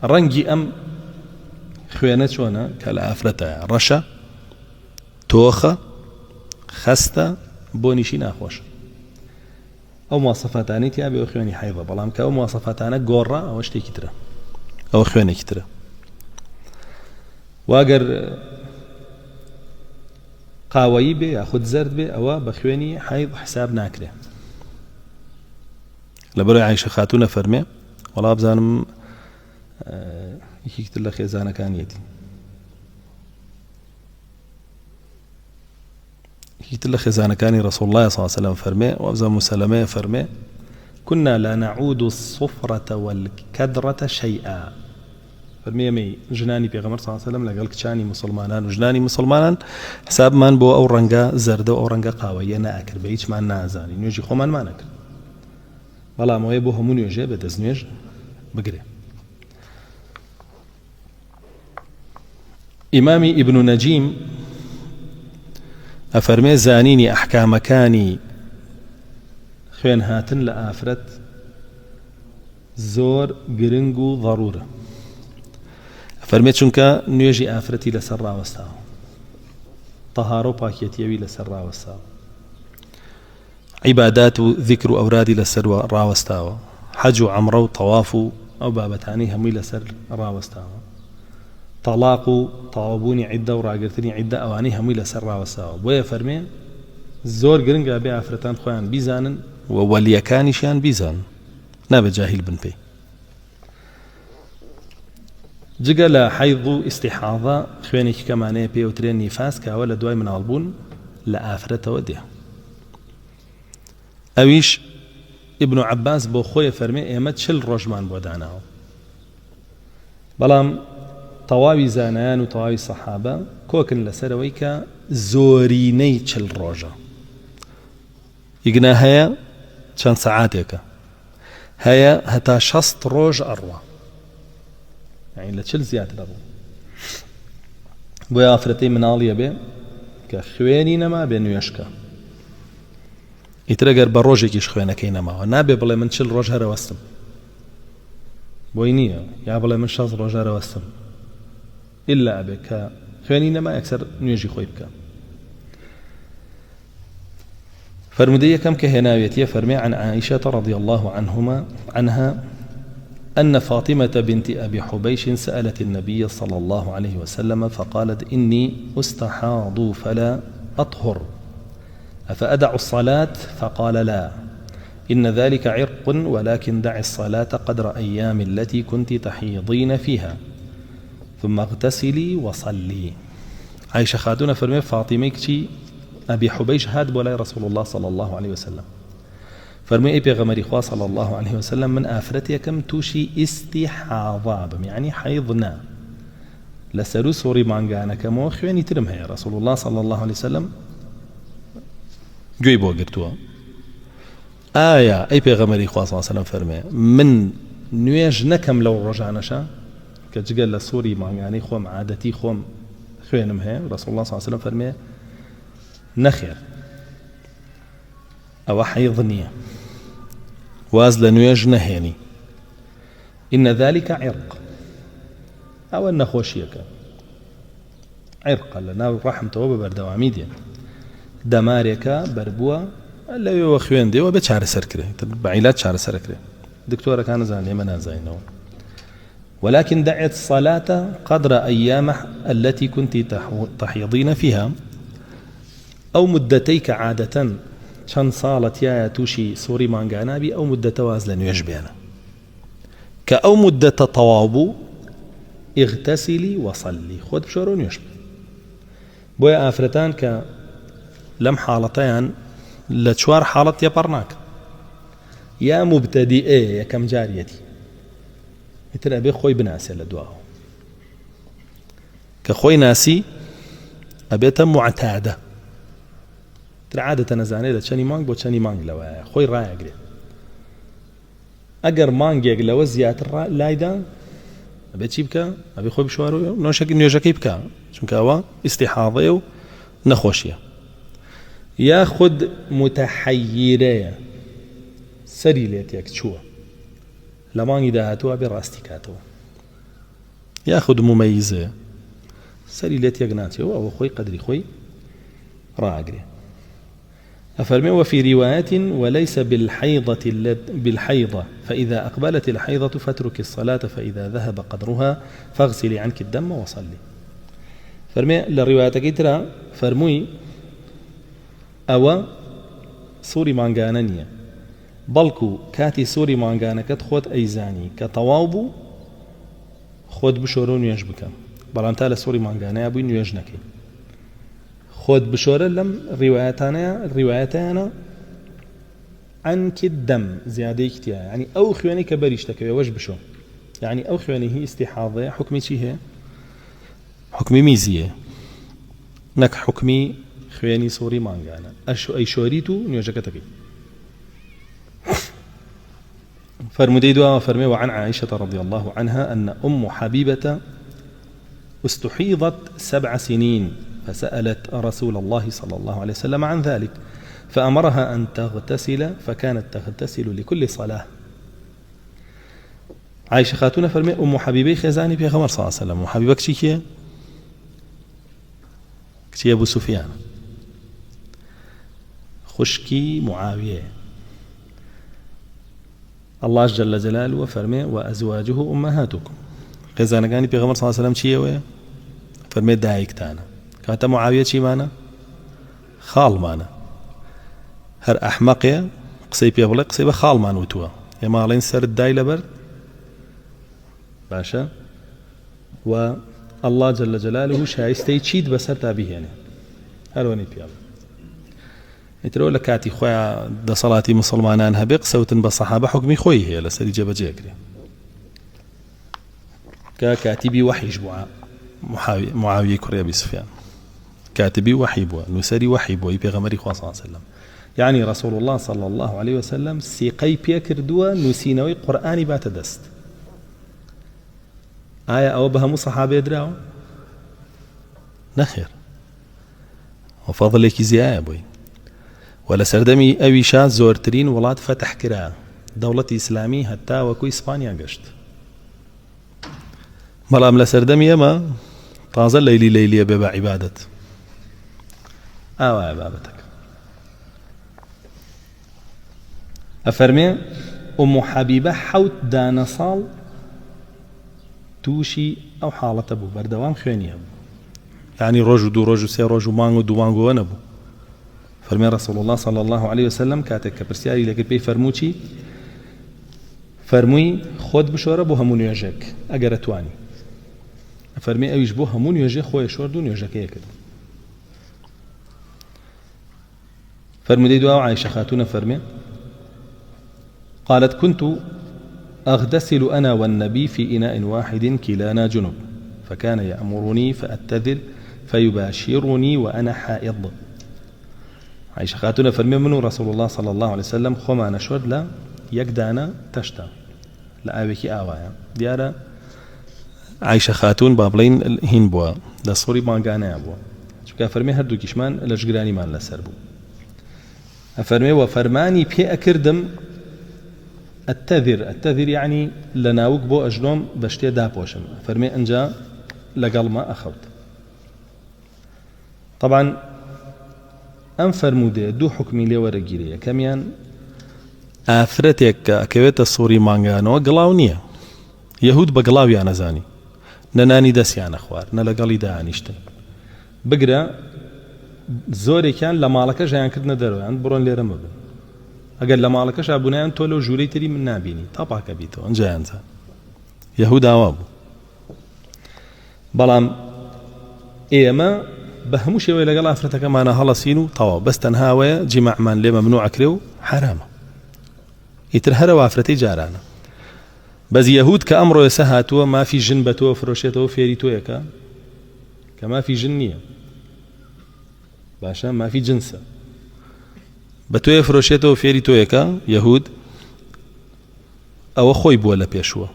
ڕەنگی ئەم خوێنە چۆنە کە لە ئافرەتە ڕەشە تۆخە خەستە بۆ نیشی ناخۆشە ئەو مواصفاتانی تیا بێ خوێنی حەیضە بەڵام کە ئەو مواصفاتانە گۆڕا ئەوە شتێکی ترە ئەوە خوێنێکی ترە واگەر قاوەیی بێ یاخود زەرد بێ ئەوە بە خوێنی حەیض حساب ناکرێ لەبەرەوەی عایشە خاتوونە فەرمێ وەڵا بزانم یەکێکتر لە خێزانەکانیەتی يتلا خزانكاني رسول الله صلى الله عليه وسلم فرمي وابزا مسلمة فرمي كنا لا نعود الصفرة والكدرة شيئا فرمي مي جناني بيغمر صلى الله عليه وسلم لقال كشاني مسلمانان وجناني مسلمانان حساب من بو او رنقا زرد او رنقا قاوية ناكر بيش ما نازاني نيجي خومان ما ناكر والله ما يبو همون يجي بدزنيج بقري إمامي ابن نجيم أفرمي زانيني أحكام كاني خوين هاتن لآفرت زور قرنقو ضرورة أفرمي چونك نيجي آفرتي لسرا وستاو طهارو باكيتيوي لسرا وستاو عبادات ذكر أورادي لسرا وستاو حج عمرو طواف أو بابتاني همي لسر راوستاو طلاق طاوبوني عدة وراقرتني عدة أواني همي لسر راوستاو بويا فرمي زور قرنقا بي آفرتان خوان بيزانن ووليكانشان بيزان نابا جاهل بن بي جگە حيض استحاضة خوينك كمانه بيوترين نفاس كاولا دواي من البون لآفرة وديه أويش ابن عباس بو خويا فرمي ايمت شل رجمان بوداناو بلام طواوي زانان وطواوي صحابة كوكن لسرويك زوريني شل رجا يقنا هيا چند ساعاتك هيا هتا شست روج أروى يعني لتشل زيادة لبو بويا آفرتي من آلية بي كخويني نما بينو يشكا يترقر بروجي كيش خوينكي نما ونابي بلي من تشل روج هرا وستم بوينية يا بلي من شخص روج هرا وستم إلا أبي كخويني نما أكثر نيجي خوي بك فرمدية كم كهناويتي فرمي عن عائشة رضي الله عنها أن فاطمة بنت أبي حبيش سألت النبي صلى الله عليه وسلم فقالت إني أستحاض فلا أطهر أفأدع الصلاة فقال لا إن ذلك عرق ولكن دع الصلاة قدر أيام التي كنت تحيضين فيها ثم اغتسلي وصلي عائشة خاتون فرمي فاطمة أبي حبيش هاد بولاي رسول الله صلى الله عليه وسلم فرمي أي بيغمري خواه صلى الله عليه وسلم من آفرتي كم توشي استحاضة يعني حيضنا لسرو سوري مانغانا كمو خواني ترمها يا رسول الله صلى الله عليه وسلم جوي بوغرتوا آية أي بيغمري خواه صلى الله عليه وسلم فرمي من نواج نكم لو رجعنشا كجقل لسوري مانغاني خوام عادتي خوام خوانمها رسول الله صلى الله عليه وسلم فرمي نخير أو حيضنية وازل نواج نهيني إن ذلك عرق أو أن خوشيك عرق لنا رحمته وببردواميديا دمارك بربوا اللي هو خوين دي وبتشعر سركري بعيلات شعر سركري دكتورة كان زاني من زينو ولكن دعت الصلاة قدر أيام التي كنت تحيضين فيها أو مدتيك عادة چەند ساڵت یایە تووشی سۆری مانگانابی ئەو مدەتە واز لە نوێژ بێنە کە ئەو مدەتە تەواو بوو ئیغتەسیلی وەسەلی خۆت بشۆرە و نوێژ بکە بۆیە ئافرەتان کە لەم حاڵەتەیان لە چوار حاڵەت تێپەڕ ناکە یا مبتەدیئەیە یەکەم جاریەتی ئیتر ئەبێ خۆی بناسێ لە دواوە کە خۆی ناسی ئەبێتە معتادە عادة نزاني لچني مانگ بو چني مانگ لوا خوي راي اگري اگر مانگ يگ لوا زياتر لايدا ابي تشيبكا ابي خوي بشوارو نوشك نيوجكي بكا چونك هوا استحاضه نخوشيه ياخذ متحيره سري ليتك شو لمانگ دهاتو ابي راستيكاتو ياخذ مميزة سري ليت يقناتي هو خوي قدري خوي راقري. أفرمي وفي رواية وليس بالحيضة فإذا أقبلت الحيضة فاترك الصلاة فإذا ذهب قدرها فاغسلي عنك الدم وصلي. فرمي للرواية كترى فرمي أو سوري مانغانانية بلكو كاتي سوري مانغانا كتخوت أيزاني كطوابو خود بشورون يجبك بلانتا لسوري مانغانا أبوين يجنكي خود بشورة لم رواياتنا عنك الدم زيادة كتير يعني أو خواني كبريشتك وش بشو يعني أو خواني هي استحاضة حكمي شي هي حكمي ميزية نك حكمي خواني سوري مانغانا أي شوريتو نيوجكتك فرمدي دعاء فرمي وعن عائشة رضي الله عنها أن أم حبيبة استحيضت 7 سنين فسألت رسول الله صلى الله عليه وسلم عن ذلك فأمرها أن تغتسل فكانت تغتسل لكل صلاة. عائشة خاتون فرمي أم حبيبة خزاني بيغمر صلى الله عليه وسلم وحبيبك كشي أبو سفيان خشكي معاوية الله جل جلاله وفرمي وأزواجه أمهاتكم خزانة كاني بيغمر صلى الله عليه وسلم شيء فرمي دايك تانا كانت معاوية شي مانا خال مانا هر أحمقية قصي بيغلق قصي خال مان وتوا يا مالين سر الداي لبرد باشا والله جل جلاله شايستي تشيد بسر تابيه يعني هلوني بيغلق يترو لك كاتي خويا دا صلاتي مسلمانان هبق سوتن بصحابة حكمي خوي هي لسري جبا جيكري كاتبي وحي جبوعا معاوية كوريا أبي سفيان كاتبي وحي بوا نسري وحي بوا يبيغمري خواه صلى الله عليه وسلم يعني رسول الله صلى الله عليه وسلم سيقي بيكر دوا نسينوي قرآني بات دست آية أو بهمو صحابة يدراو نخير وفضلك زياء بوي ولا سردمي أوي شاد زورترين ولاد فتح كرا دولة إسلامي حتى وكو إسبانيا قشت ملام لسردمي ما طازل ليلي بابا عبادة عبادتك أفرمي أم حبيبة حوت دانا صال توشي أو حالة أبو بردوام خيني أبو يعني رجو دو رجو سي رجو مانغو دو مانغو ونبو فرمي رسول الله صلى الله عليه وسلم كاتك كبرسياري لكن بي فرموشي فرمي خود بشورة بو همون يجاك أقرتواني فرمي أويش بو همون يجاك خويا شور دون يجاك يكد فرمي دي دعاء عائشة خاتون فرمي قالت كنت أغتسل أنا والنبي في إناء واحد كلانا جنب فكان يأمرني فأتذل فيباشرني وأنا حائض. عائشة خاتون فرمي منو رسول الله صلى الله عليه وسلم خما نشود لا يقدانا تشتا لا أبيكي آوايا ديارة عائشة خاتون بابلين هين بوا دا صوري مانغانا بوا شو فرمي هردو كشمان لجگراني مان لسر بو أفرمي وفرماني بي أكردم التذر يعني لناوك بو أجلوم بشتي دابوشم فرمي أنجا لقل ما أخوت طبعا أم فرمودي دو حكمي لي ورقيرية كميان آفرتك كويت الصوري مانغانو قلاونية يهود بقلاوي أنا زاني نناني دسيان أخوار نلقالي دانيشتن بقرا زوري كان لمالك جايان كدنا درو عند برون لي رمبن أقل لمالك شابونيان تولو جوري تري من نابيني طبعا كبيتو انجايان زان يهود آوابو بلام إيما بهموش يوي لقال أفرتك معنا هلسينو طوا بس تنهاوي جماع من لي ممنوع كريو حرام يترهر وافرتي جارانا بس يهود كأمره يسهاتو ما في جنبتو فروشيتو فيريتو يكا كما في جنية باشا ما في جنسة بتوي فروشيتو فيريتو يكا يهود أو خوي بولا بيشوا